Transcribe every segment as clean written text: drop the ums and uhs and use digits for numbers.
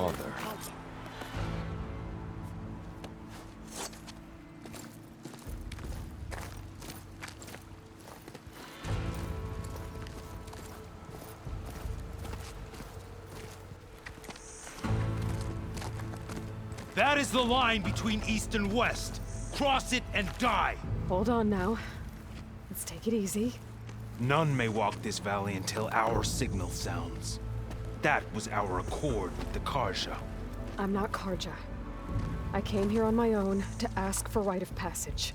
father. That is the line between East and West. Cross it and die. Hold on now. Let's take it easy. None may walk this valley until our signal sounds. That was our accord with the Carja. I'm not Carja. I came here on my own to ask for rite of passage.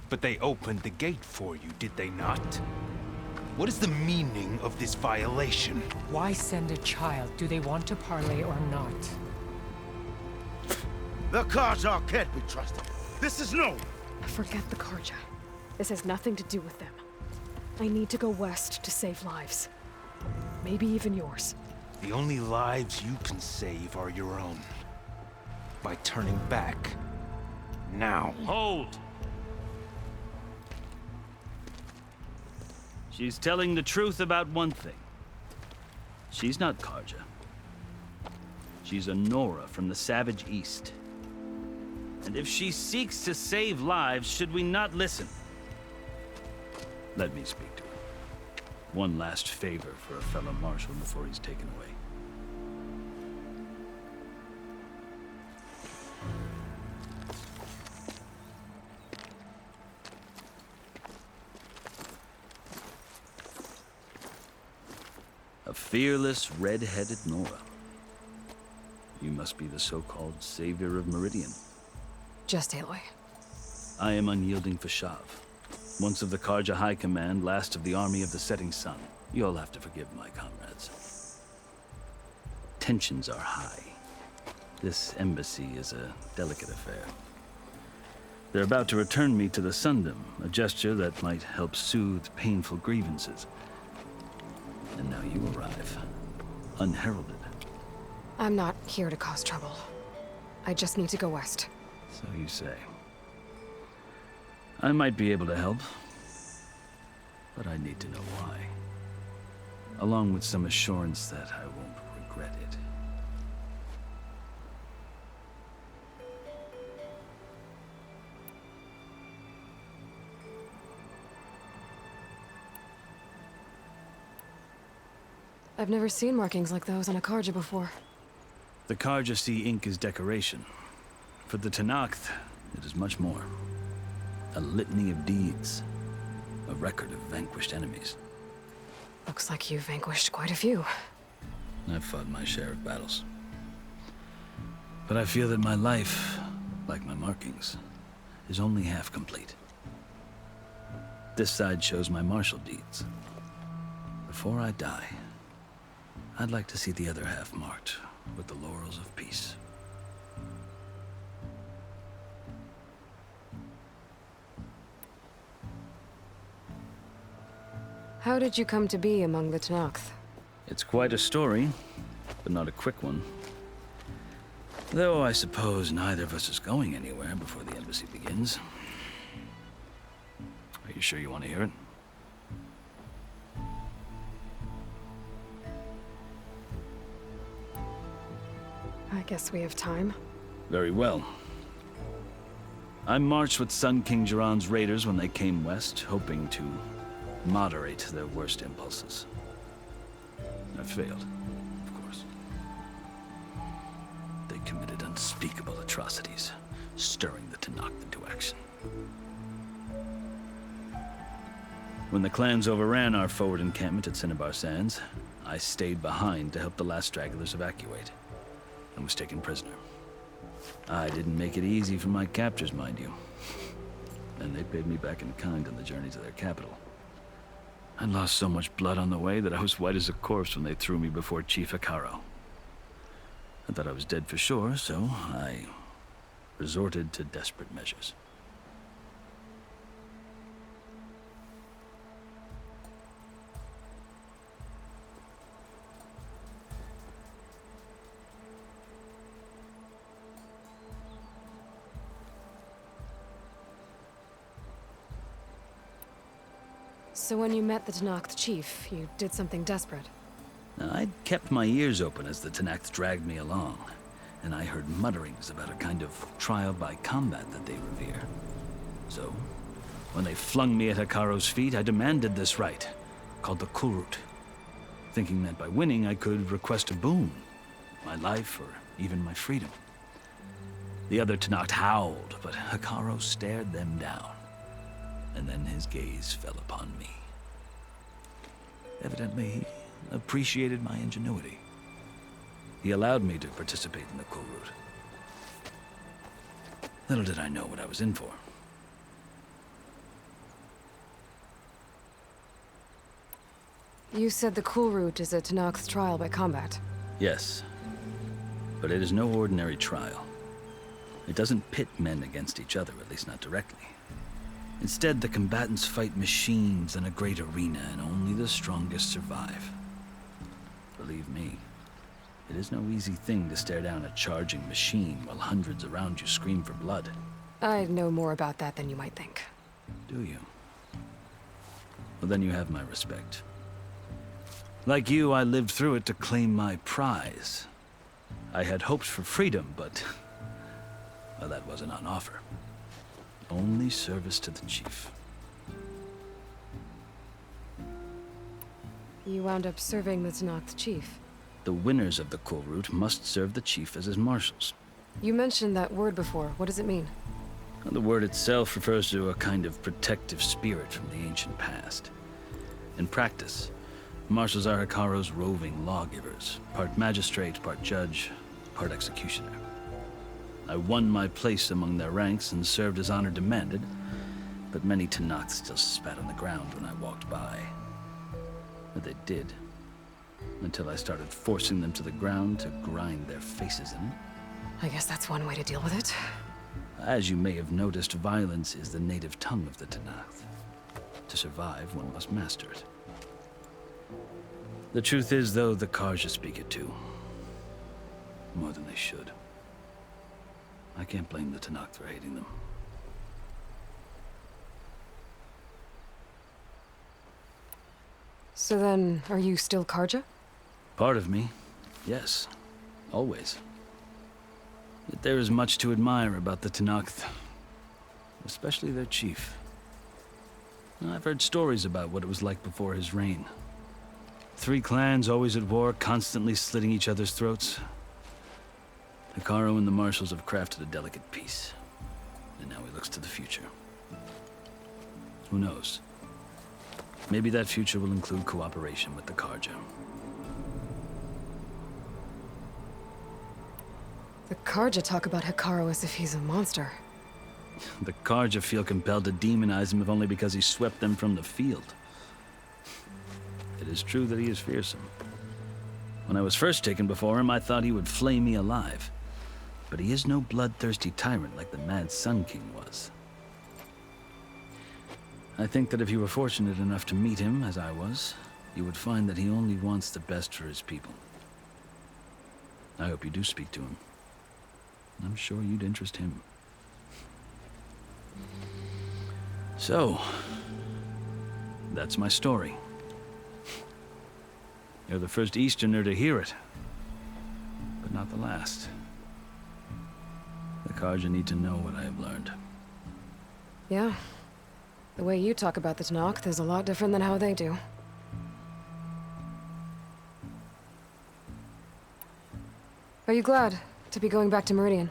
But they opened the gate for you, did they not? What is the meaning of this violation? Why send a child? Do they want to parley or not? The Carja can't be trusted. This is no. Forget the Carja. This has nothing to do with them. I need to go west to save lives. Maybe even yours. The only lives you can save are your own. By turning back. Now. Hold! She's telling the truth about one thing. She's not Carja. She's a Nora from the Savage East. And if she seeks to save lives, should we not listen? Let me speak to her. One last favor for a fellow marshal before he's taken away. A fearless, red-headed Nora. You must be the so-called savior of Meridian. Just Aloy. I am unyielding Fashav. Once of the Carja High Command, last of the army of the setting sun. You'll have to forgive my comrades. Tensions are high. This embassy is a delicate affair. They're about to return me to the Sundom, a gesture that might help soothe painful grievances. And now you arrive, unheralded. I'm not here to cause trouble. I just need to go west. So you say. I might be able to help, but I need to know why. Along with some assurance that I won't regret it. I've never seen markings like those on a Carja before. The Carja see ink as decoration. For the Tenakth, it is much more. A litany of deeds. A record of vanquished enemies. Looks like you've vanquished quite a few. I've fought my share of battles. But I feel that my life, like my markings, is only half complete. This side shows my martial deeds. Before I die, I'd like to see the other half marked with the laurels of peace. How did you come to be among the Tenakth? It's quite a story, but not a quick one. Though I suppose neither of us is going anywhere before the embassy begins. Are you sure you want to hear it? I guess we have time. Very well. I marched with Sun King Jiran's raiders when they came west, hoping to moderate their worst impulses. I failed, of course. They committed unspeakable atrocities, stirring the Tenakth into action. When the clans overran our forward encampment at Cinnabar Sands, I stayed behind to help the last stragglers evacuate, and was taken prisoner. I didn't make it easy for my captors, mind you. And they paid me back in kind on the journey to their capital. I'd lost so much blood on the way that I was white as a corpse when they threw me before Chief Hekarro. I thought I was dead for sure, so I resorted to desperate measures. So when you met the Tenakth chief, you did something desperate? Now, I'd kept my ears open as the Tenakth dragged me along. and I heard mutterings about a kind of trial by combat that they revere. So, when they flung me at Hekaro's feet, I demanded this rite, called the Kulrut, thinking that by winning I could request a boon, my life or even my freedom. The other Tenakth howled, but Hekaro stared them down, and then his gaze fell upon me. Evidently, he appreciated my ingenuity. He allowed me to participate in the Kulrut. Little did I know what I was in for. You said the Kulrut is a Tenakth's trial by combat. Yes, but it is no ordinary trial. It doesn't pit men against each other, at least not directly. Instead, the combatants fight machines in a great arena, and only the strongest survive. Believe me, it is no easy thing to stare down a charging machine while hundreds around you scream for blood. I know more about that than you might think. Do you? Well, then you have my respect. Like you, I lived through it to claim my prize. I had hoped for freedom, but... well, that wasn't on offer. Only service to the chief. You wound up serving the Tenakth chief. The winners of the Kulrut must serve the chief as his marshals. You mentioned that word before. What does it mean? Well, the word itself refers to a kind of protective spirit from the ancient past. In practice, marshals are Hekaro's roving lawgivers, part magistrate, part judge, part executioner. I won my place among their ranks and served as honor demanded, but many Tenakth still spat on the ground when I walked by. But they did, until I started forcing them to the ground to grind their faces in it. I guess that's one way to deal with it. As you may have noticed, violence is the native tongue of the Tenakth. To survive, one must master it. The truth is, though, the Carja speak it too. More than they should. I can't blame the Tenakth for hating them. So then, are you still Carja? Part of me, yes. Always. Yet there is much to admire about the Tenakth. Especially their chief. I've heard stories about what it was like before his reign. 3 clans always at war, constantly slitting each other's throats. Hekaro and the marshals have crafted a delicate peace. And now he looks to the future. Who knows? Maybe that future will include cooperation with the Carja. The Carja talk about Hekaro as if he's a monster. The Carja feel compelled to demonize him if only because he swept them from the field. It is true that he is fearsome. When I was first taken before him, I thought he would flay me alive. But he is no bloodthirsty tyrant like the Mad Sun King was. I think that if you were fortunate enough to meet him, as I was, you would find that he only wants the best for his people. I hope you do speak to him. I'm sure you'd interest him. So, that's my story. You're the first Easterner to hear it, but not the last. The Carja need to know what I have learned. Yeah. The way you talk about the Tenakth is a lot different than how they do. Are you glad to be going back to Meridian?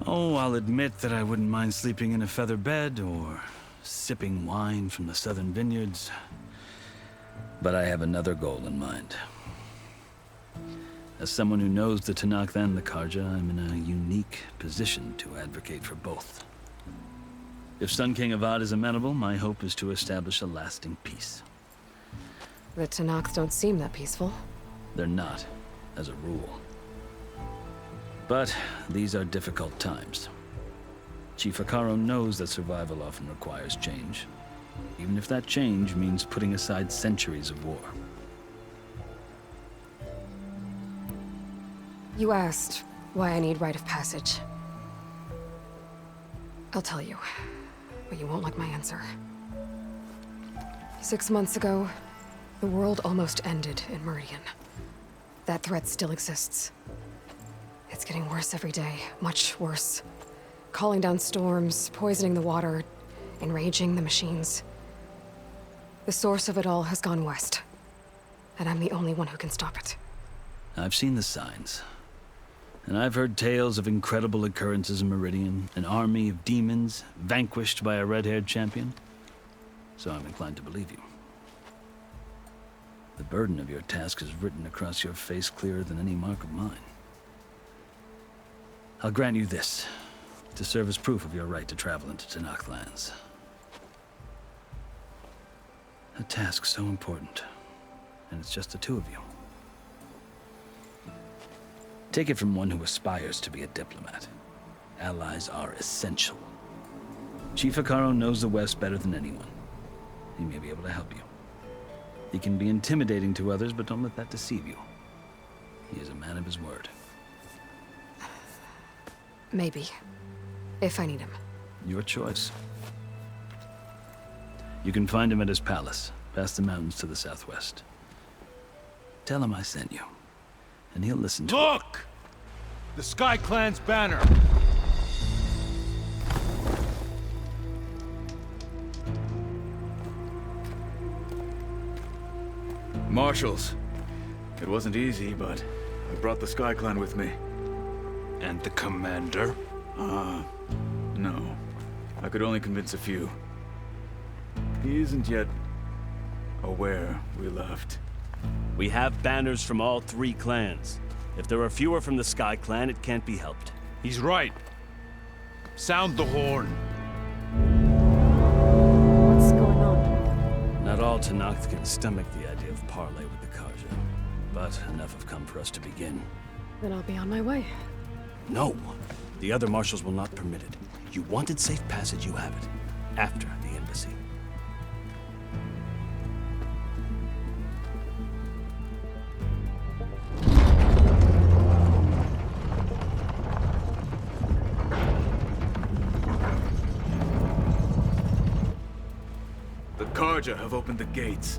Oh, I'll admit that I wouldn't mind sleeping in a feather bed or sipping wine from the southern vineyards. But I have another goal in mind. As someone who knows the Tenakth and the Carja, I'm in a unique position to advocate for both. If Sun King Avad is amenable, my hope is to establish a lasting peace. The Tenakth don't seem that peaceful. They're not, as a rule. But these are difficult times. Chief Hekaro knows that survival often requires change, even if that change means putting aside centuries of war. You asked why I need rite of passage. I'll tell you, but you won't like my answer. 6 months ago, the world almost ended in Meridian. That threat still exists. It's getting worse every day. Much worse. Calling down storms, poisoning the water, enraging the machines. The source of it all has gone west. And I'm the only one who can stop it. I've seen the signs. And I've heard tales of incredible occurrences in Meridian, an army of demons vanquished by a red-haired champion. So I'm inclined to believe you. The burden of your task is written across your face clearer than any mark of mine. I'll grant you this, to serve as proof of your right to travel into Tenakth lands. A task so important, and it's just the two of you. Take it from one who aspires to be a diplomat. Allies are essential. Chief Hekarro knows the West better than anyone. He may be able to help you. He can be intimidating to others, but don't let that deceive you. He is a man of his word. Maybe. If I need him. Your choice. You can find him at his palace, past the mountains to the southwest. Tell him I sent you, and he'll listen to Look! The Sky Clan's banner! Marshals. It wasn't easy, but I brought the Sky Clan with me. And the commander? No. I could only convince a few. He isn't yet aware we left. We have banners from all 3 clans. If there are fewer from the Sky Clan, it can't be helped. He's right. Sound the horn. What's going on? Not all Tenakth can stomach the idea of parley with the Carja, but enough have come for us to begin. Then I'll be on my way. No! The other marshals will not permit it. You wanted safe passage, you have it. After the embassy. The Carja have opened the gates.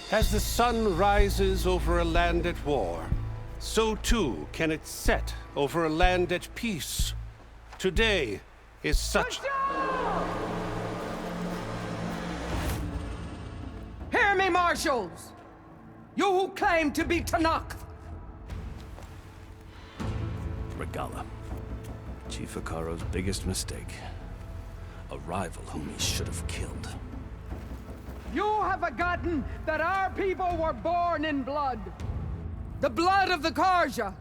As the sun rises over a land at war, so too can it set over a land at peace. Today is such... Hear me, marshals! You who claim to be Tenakth! Regalla. Chief Hekarro's biggest mistake. A rival whom he should have killed. You have forgotten that our people were born in blood. The blood of the Carja.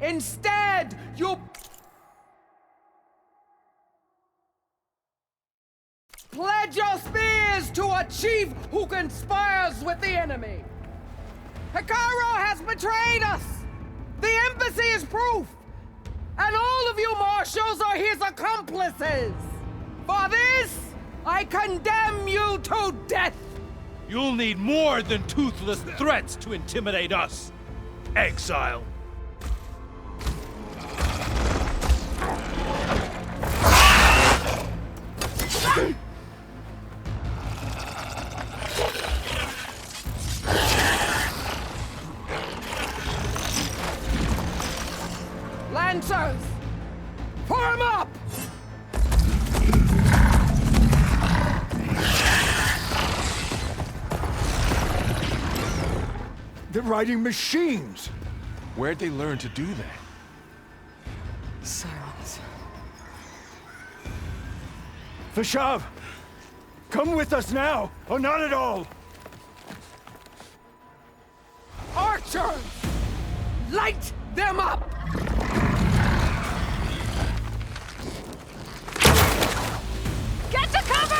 Instead, you pledge your spears to a chief who conspires with the enemy. Hekarro has betrayed us. The embassy is proof. And all of you marshals are his accomplices. For this, I condemn you to death! You'll need more than toothless threats to intimidate us. Exile. Lancers! Form up! They're riding machines! Where'd they learn to do that? Silence. Vashav! Come with us now, or not at all! Archers! Light them up! Get to cover!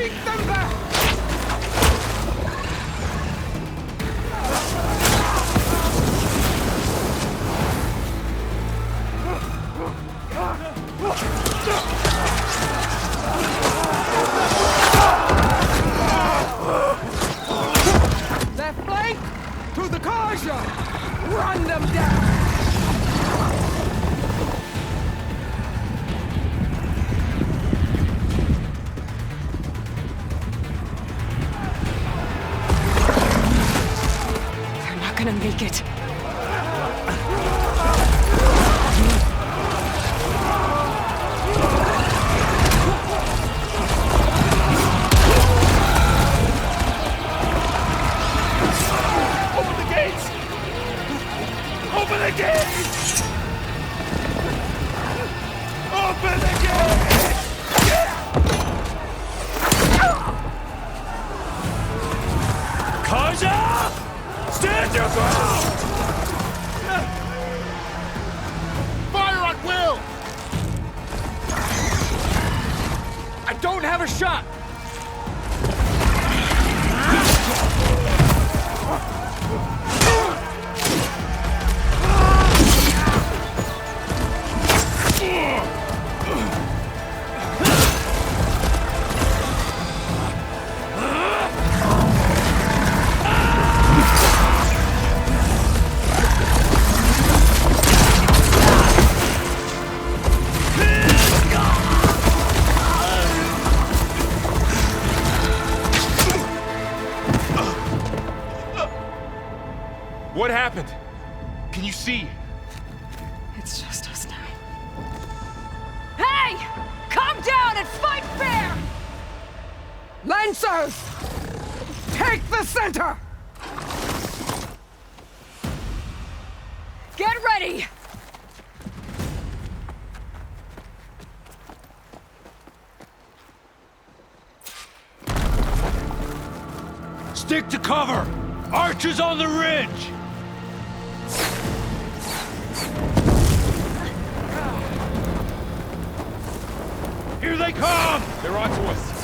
Keep them back! Left flank to the Karja! Run them down! They're not gonna make it. Open the gates! Open the gates! Open the gates! Kaja! Stand your ground! Fire at will! I don't have a shot! What happened? Can you see? It's just us now. Hey! Come down and fight fair! Lancers! Take the center! Get ready! Stick to cover! Archers on the ridge! Here they come! They're onto us.